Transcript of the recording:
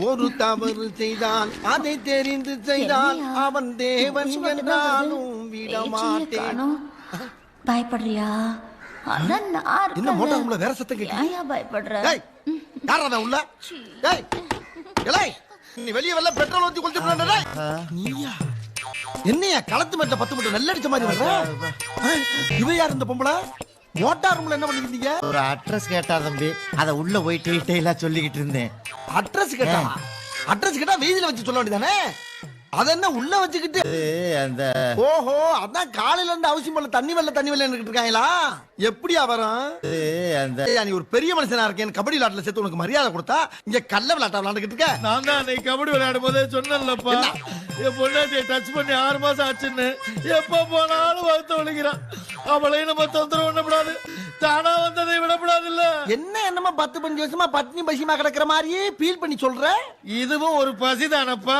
ஒரு தவறு செய்தான் அதை தெரிந்து செய்தான் அவன் தேவன் என்றாலும் விடமாட்டேன். பயப்படுறியா? என்ன மோட்டார் ரூம்ல வேற சத்தம் கேக்குது? பயப்படுற? யாரா உள்ள? நீ வெளியே வரல, பெட்ரோல் ஊத்தி குளிச்சு. நீயா என்னையா களத்து மேட்ட 10 மட்டும் நல்ல அடிச்ச மாதிரி வர்ற? இவ யார் இந்த பொம்பளை? மோட்டார் ரூம்ல என்ன பண்ணிருந்தீங்க? ஒரு அட்ரஸ் கேட்டா தம்பி, அத உள்ள போய் டீடைலா சொல்லிக்கிட்டு இருந்தேன். அட்ரஸ் கேட்டா? அட்ரஸ் கேட்டா வீதியில வச்சு சொல்ல வேண்டியதானே? அத என்ன உள்ள வச்சுக்கிட்டு அந்த ஓஹோ, அதான் காலையில இருந்து அவசியம் போல தண்ணி வெள்ள இருக்காங்களா? எப்படியா வரும்? அந்த நீ ஒரு பெரிய மனுஷனா இருக்கேன், கபடி விளையாட்டுல சேர்த்து உனக்கு மரியாதை கொடுத்தா இங்க கல்ல விளையாட்ட விளையாண்டுகிட்டு இருக்க. நான் தான் அன்னைக்கு கபடி விளையாடும் போதே சொன்னேன்லப்பா, என் பொண்ணாட்டியை டச் பண்ணி 6 மாசம் ஆச்சுன்னு. எப்ப போனாலும் வருத்த ஒழிக்கிறான். அவளையும் நம்ம தொந்தரவு பண்ணக்கூடாது, தானா வந்ததை விடக்கூடாது. இல்ல என்ன என்னமா 10-15 வருஷமா பட்னி பசிமா கிடக்குற மாதிரியே ஃபீல் பண்ணி சொல்ற? இதுவும் ஒரு பசிதானப்பா.